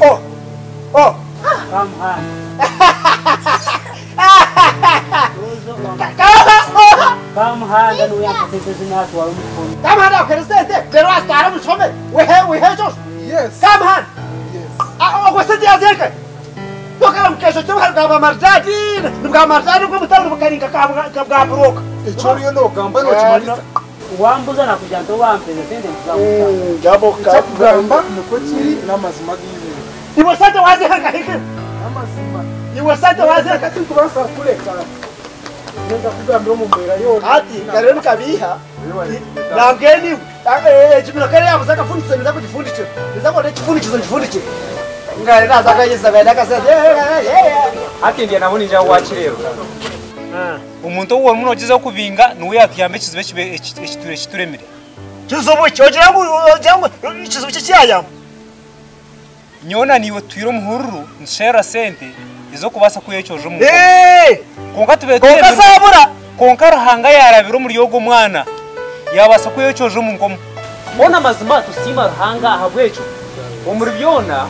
Oh. Come on. Come on, and we have to take this in our phone. Come on, okay, say that. There was time to come. We have just. Yes. Come on. Yes. What's the other? Look, I'm catching to have Gamarjadin. The Gamarjadin will tell the mechanic Gabrok. It's all you know, Gamba. One was an application to one president. Jabo Gamba, Nukoti, Namazmagi. You were such a wise hacker. You were such a wise hacker. Ati, Karen Kabiha. Now, again, you carry out a food and that furniture. Is that what it's furniture and furniture? Ati ndiye nabonija wacu rero umuntu uwo muno giza kubinga nuwe yakiyambe kizibe ekituremire kizobo cyojangu kizobo cyayam nyona niwe tuyiro muhururu nshera sente izo kubasa kuyecoje mu konka tubete konka sabura konka rahanga yarabiro muri yogo mwana yabasa kuyecoje mu ngomo Ona mazima tusima rahanga ahabwecho omuri byona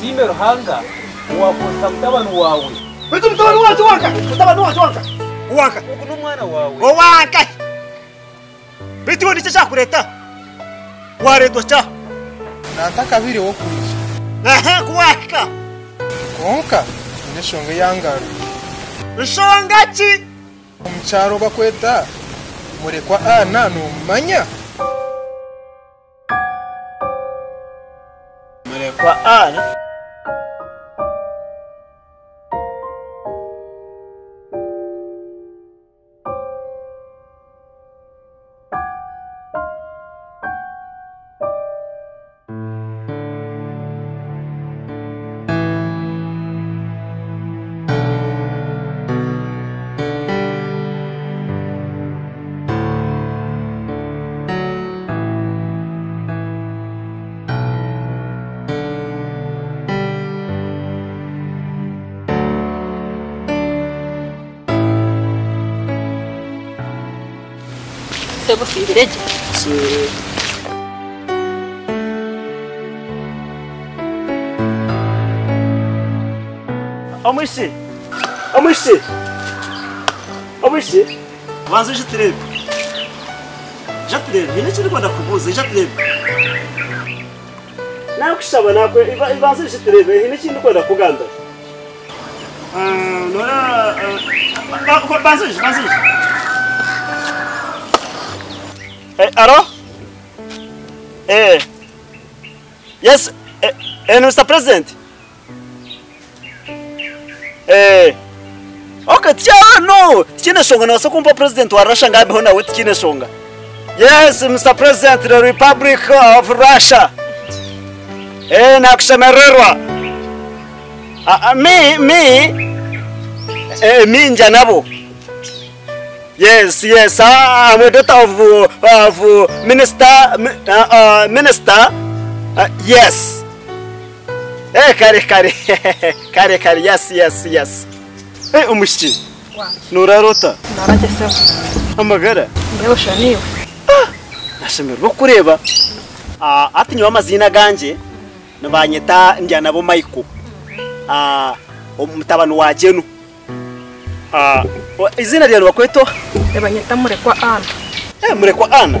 Sime Ruhanga wakosa mtabanu wawe. Bitu mtabanu wacu wanka. Mtabanu wacu wanka. Wanka. Uno mwana wawe. Wanka. Bitu woni cha kureta. Wareto cha. Nataka vile wo kurisha. Aha kuwaka. Konka neshonge yangaru. Nshonga chi. Umcharo bakweta. Murekwa ana no manya. Murekwa ana. Sebo fibireje. Si. Amushi. Wanzo jitrebe. Ile chiri kwenda kubuza jitrebe. Nakushaba nakwe ibanze jitrebe ile chiri kwenda kuganda. Nora banze. Hello? Yes, Mr. President. Okay, no. Tikine songa na sokumpa president wa Russia ngabe hona wetu tikine songa. Yes, Mr. President, the Republic of Russia. Nakushemererwa. Me njanabo. Yes, I'm a daughter of minister. Yes. Kare. Yes. Umushi. Nurarota. Naraje sewa. Amagara. Mbeo shaniwe. Nashemerwa kureba. Ati nywa amazina ganje nabanyeta njyana bo Michael. Umutabano wa Jenu. Izina rya bakweto Ebanyeta Murekwa Ana. Murekwa Ana.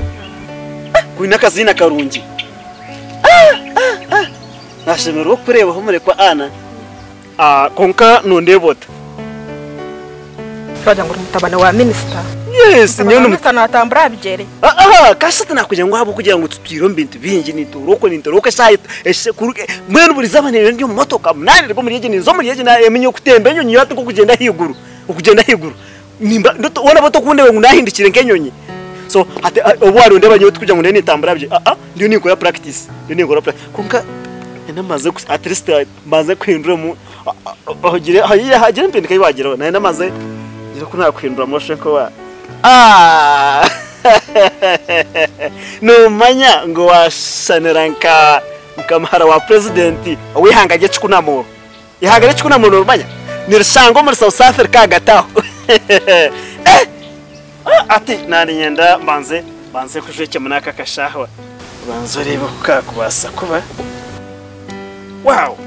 Kuina kazina karungi. Nashemerwa kureba ho Murekwa Ana. Konka nondebota. Twaje ngo mutabana wa minister. Yes, nyono minister natambura bigere. Kasata nakugira ngo habo kugira ngo tutwiro mbintu bingi nitoroke sai kuruke mwenu buri zabane ndi mu motoka munani rwo muri yeje nizo muri yeje na emenye kutembe nyonyi yate ko kugenda higuru. Nimba ndoto wona boto kundewe ngunahindikire nkenyonyi. So ate obwari ndeba nyo tukujya ngo ndene tambura bye. Ndiyo nikora practice. Konka namaze at least maze kwindura mu hagire mpende kai wagira na namaze ngira ko nakwindura mo shenko wa no manya ngo washaneranka mkamara wa president wihangaje chikunamoro ihangare chikunamoro manya nirishango muri South Africa gataho ati nari nyenda banze kujeke munaka kashahwa banzo reba kukakubasa kuba wow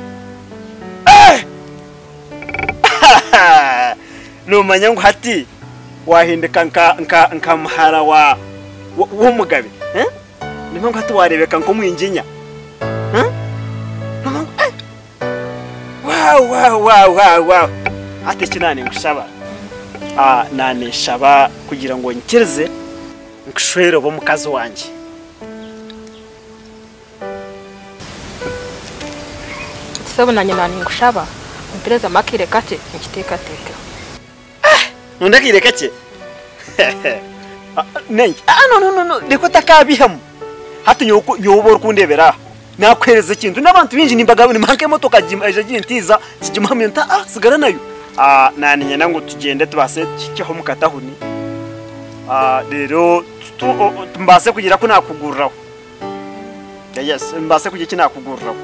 numanya ngo hati wahinduka nka muhara w'umugabe niyo ngo hati warebeka nko mwinjinya wow ati kinani ngushaba nane shaba kugira ngo nkirze ngshwero bo mukazi wanje sabonanye nani ngushaba mpereza makire kate nkiteka teka nundakire kake nengi no ndiko takabihamu hati nyobora kundebera nakwereza ikintu n'abantu binji nimbaga ni manke motoka eje gintiza kijimamenta sigara nayo nani nyana ngo tugende tubase cyo mukatahuni rero mbase kugira ko nakugurraho yes mbase kugira kinakugurraho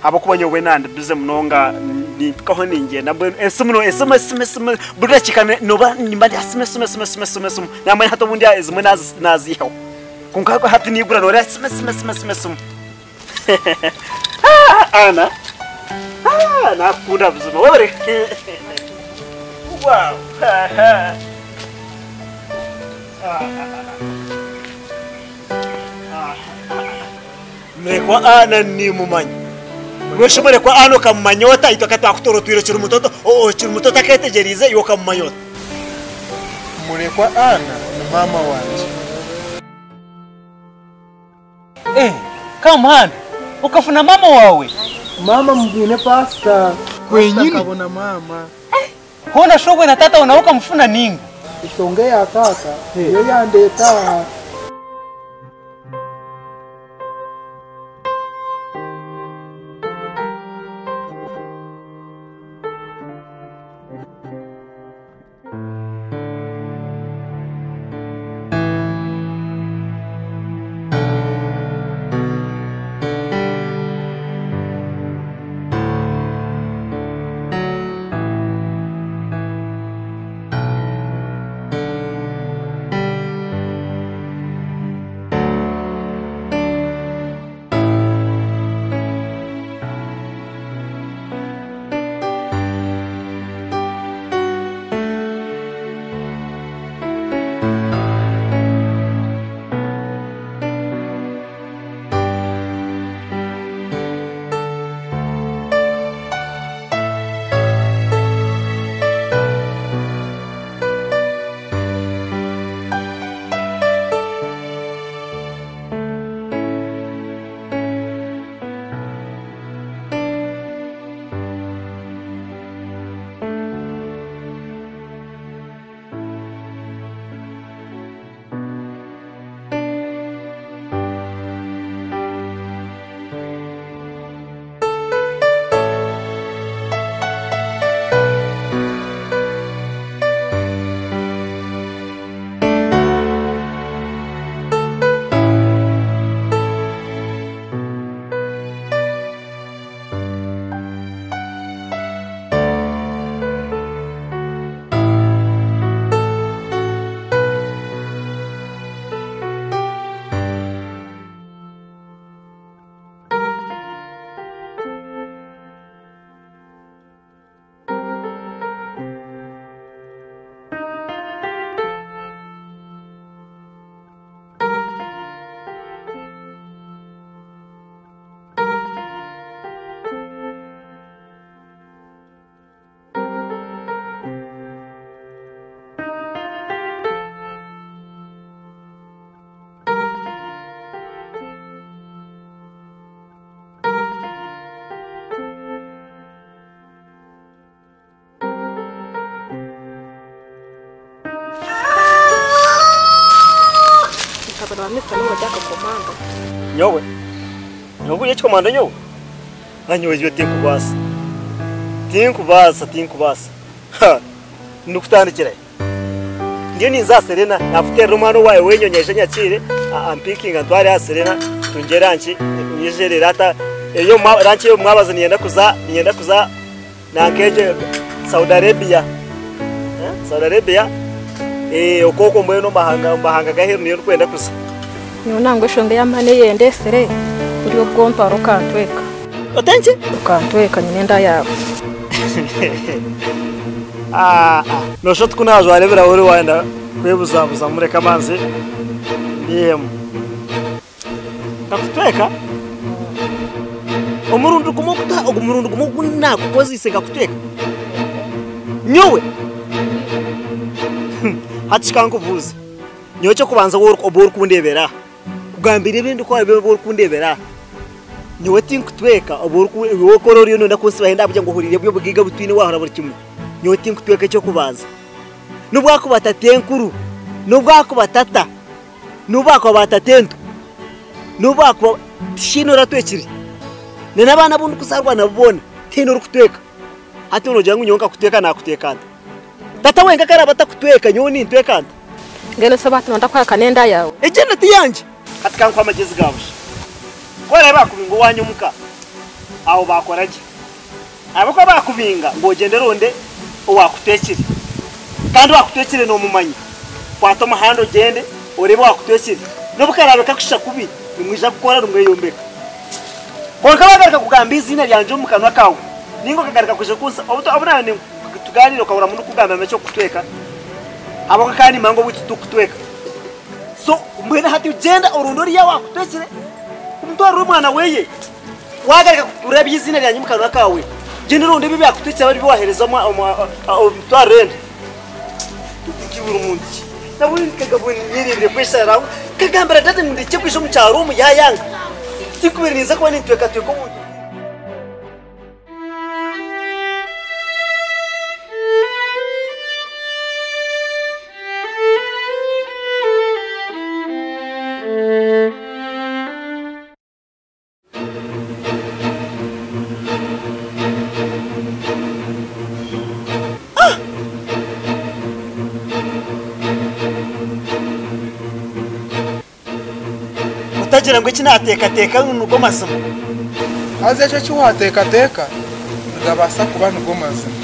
habo kubanyowe nande bize munonga nikaho ningenda SMS bura kikane noba nimba SMS nyamwe hato bundi ezimwe naziho kunka hati nigura no SMS ana nakunda buzima wore wow mekwa ana ni mumanyi weshobore kwa ano kamanyota itakata kutoro twiro chiri mutoto aketegerize yo kamanyota murekwa ana ni mama wanje kamhana ukafuna mama wawe mama mgine pasta kwenyini kabona mama hona shogwe na tata unauka mfuna ningu isongea tata yo yandeta Mr. Nuro jako komando. Nyowe. Nyowe yecho komando nyowe. Anyowe yo tinkubasa. Ha. Nukutandikira. Ndiyo niza Serena afutera umwana wawe wenyonyeje nyakire ampicking antwari ha Serena tungeranki nijerera hata iyo ranki yo mwabazaniye yenda kuza nankeje Saudi Arabia. Saudi Arabia okoko mwe no mahanga gaheru niyo kwenda kuza. Niyo nangwe shonge yamane yende sere uri obwonto arokantweka. Otenje? Okantweka nyine nda yawe. no shot kunaje warebera uri wenda kwebuzabuza mureka manze yemu kakutweka umurundo gumukuta nakukozise kakutweka nyowe hachikankuvuza nyowe cyo kubanza obor kundebera kugambira ibindi ko obor kundebera nyowe tinkutweka obor wo korori no ndakunsi bahenda bujya ngo hurire byo bugiga butwine wahora buri kimwe nyowe tinkutweka cyo kubanza nubwako batatenkuru nubwako batata nubwako batatento nubwako shino ratwekiri nena bana bundu kusarwa nabona tino rukutweka hati uno jangu nyonka kutweka na kutekanda tata wenga kara batakutweka nyoni ntwekanda ngene sabatu ndakwa kanenda yawe ejenda tiyanje katika kwa magezi gabusha kora bakubingo wanyumuka aho bakoraje abako bakubinga ngo gende ronde owakutekiri kandi wakutekire no mumanyi kwatoma hando gende oreba wakutekiri no bukarabe kakusha kubi nimwija gukora rumwe yombeka konka bagarika kugambiza ina ryanje mu kanwa kawe ningo kagarika kuje kunsa obuna ni tuganiro kawura mundu kugamba mecho kutweka abako kandi mango witu tukutweka so mwena hati ugenda orundori ya wakutekire umutwaro umwana weye wagarika kureba izina ryanje mu kanwa kawe gende ronde bibi yakutekira bari biwahereza umutwaro rende tukibura umuntu naburi kagabuni nyirire kwesa rawo kagambara date ndike kwisho mu cyaro mu yayanga tikubiriniza ko ni tweka tweko mu utagira ngo kinateka nuko masama aze cyo cyuhateka ngabasa kuba nuko masama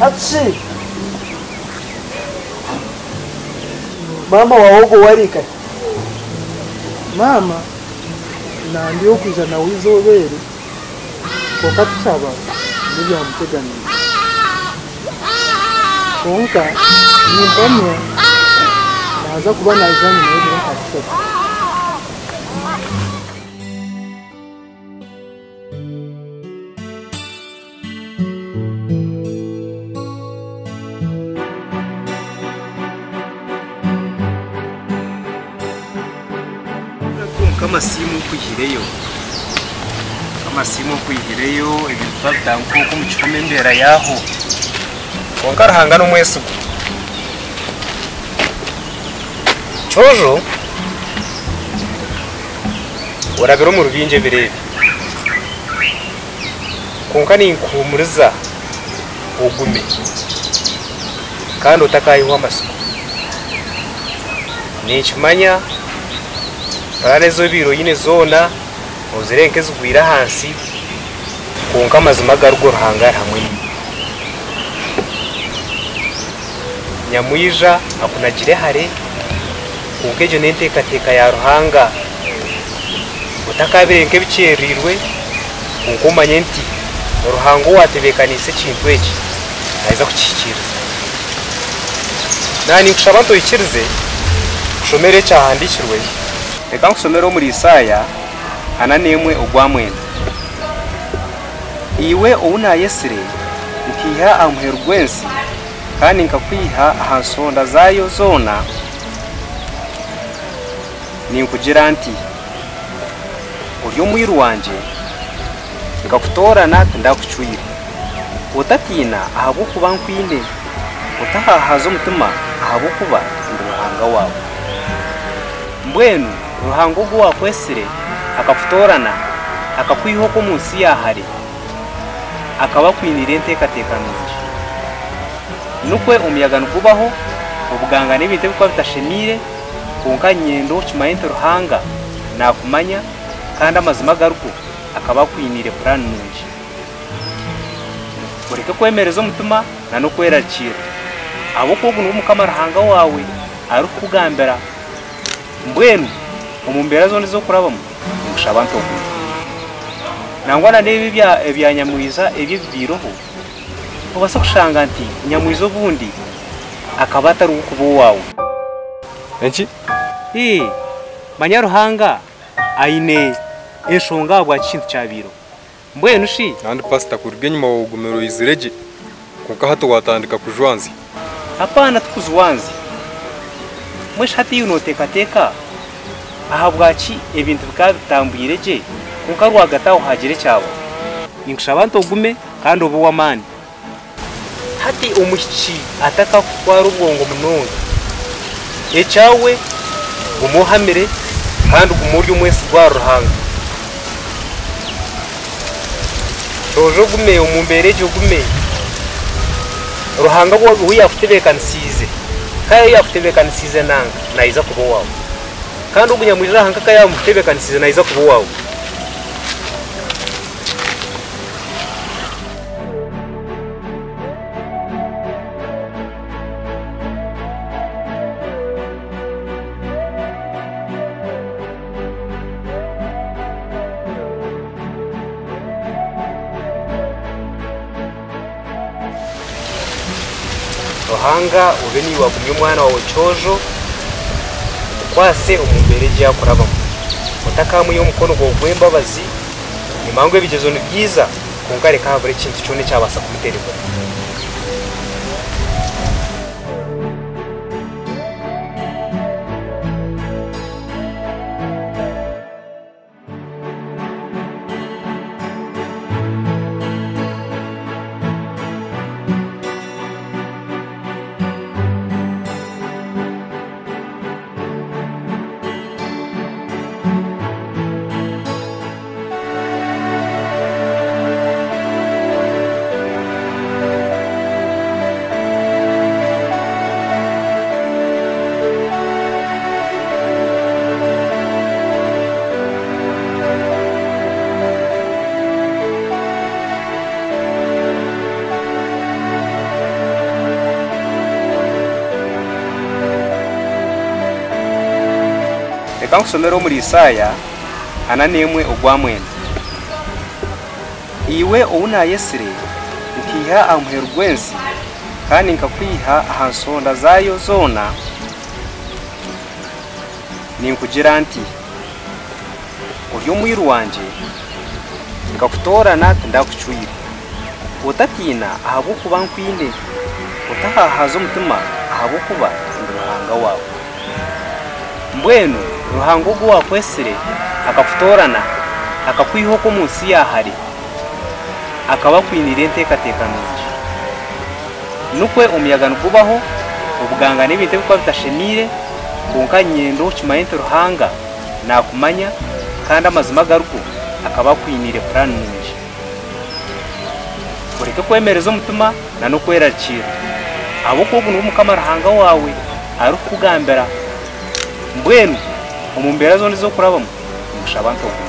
Atsi mama waogo warika mama na ndio kuja na wizobere kwa tusaba ndio amteganira konka ni mpamya naza kuba najani na ndio katusaba amasimu kuyihireyo ibintu batanko kumuchikome mbera yaho konkarahanga no mwesu chojo urabiro mu rubinje birebe konkani nkumuriza ugume kandi utakayiho amasuku nikimanya paranezo biro yine zona uzirenke zugwira hansi konka amazima garugo ruhangara hamwe nyamwija akunagire hare konkejo nenteka teka ya ruhanga utakabirenke bicerirwe konkomanye nti ruhango watebekanise kintu eki aiza kuchikiriza nani kushaba to ikirize kushomere cyahandikirwe reka nkusomero muri Isaya ananemwe ogwamwenda iwe una yesire ukiha amherugwensi kandi nkakwiha ahansonda zayo zona ni kugira nti uryo mwiru wanje ngakutorana ndakucyuira utatina ahabo kuba nkwine utahahaza umutima ahabo kuba nduhanga wawe mbwenu ruhango gwa kwesire akafutorana akakwiho ko munsi yahari akaba kwinira entekatekano nukwe umuyaga nukubaho ubuganga n'ibintu bikwa bitashemire konka nyendo kimayente ruhanga nakumanya kandi amazima garuko akaba kwinire plan nungi ureke kwemereza umutima na no kwerakira abo kogu n'umukama ruhanga wawe ari kugambera mbwenu umumbera zone zo kurabamo ngushaba ntoko nangwa na nebi bya nyamwiza ebyo biroho ubasa kushanga nti nyamwizo bundi akaba atari ukubo wawe enki manyaruhanga aine eshonga bwa kintu cyabiro mbwenu shi nandi pastor kurige nyuma wogumero izireje kuko hato watandika kujwanzi hapana tukuzwanzi mwesh hati unotekateka aha bwaki ebintu bikabitambuyireje kuko rwagataho hagire cyabo ningushaba ntogume kandi ubu wamani hati umushiki ataka kwara ubwongo munonga ecawe umuhamire kandi umuryo mwese rwa ruhanga rojo gume umumbereje gume ruhanga bwo uyafutebekanisize kaya yafutebekanisize nanga naiza kubo wawe kandi ubunyamwira hanga kaya yafutebekanisize naiza kubo wawe ruhanga ubeni wagumye umwana wawe cyojo kwase umumbereje yakurabamo utakamu yo mukono go gwembabazi nimangwe bigezo ni byiza kunkare ka buri kintu cyone cyabasa kumutereza kansomero muri Isaya ananemwe ogwamwene iwe ouna yesire ukiha amheru gwensi kandi nkakwiha ahansonda zayo zona ninkugira nti uyu mwiru wanje ngakutorana ndakucyuire utatina ahabo kuba nkwine utahahaza umutima ahabo kuba ndruhanga wawe mbwenu ruhango gwa kwesire akafutorana akakwiho ko munsi yahari akaba kwinire entekatekano nukwe umuyaga nukubaho ubuganga n'ibintu bikwa bitashemire konka nyendo kimayente ruhanga nakumanya kandi amazima garuko akaba kwinire plan nungi ureke kwemereza umutima na no kwerakira abo kogu n'umukama ruhanga wawe ari kugambera mbwenu umumbera zone zo kurabamo ngushaba ntoko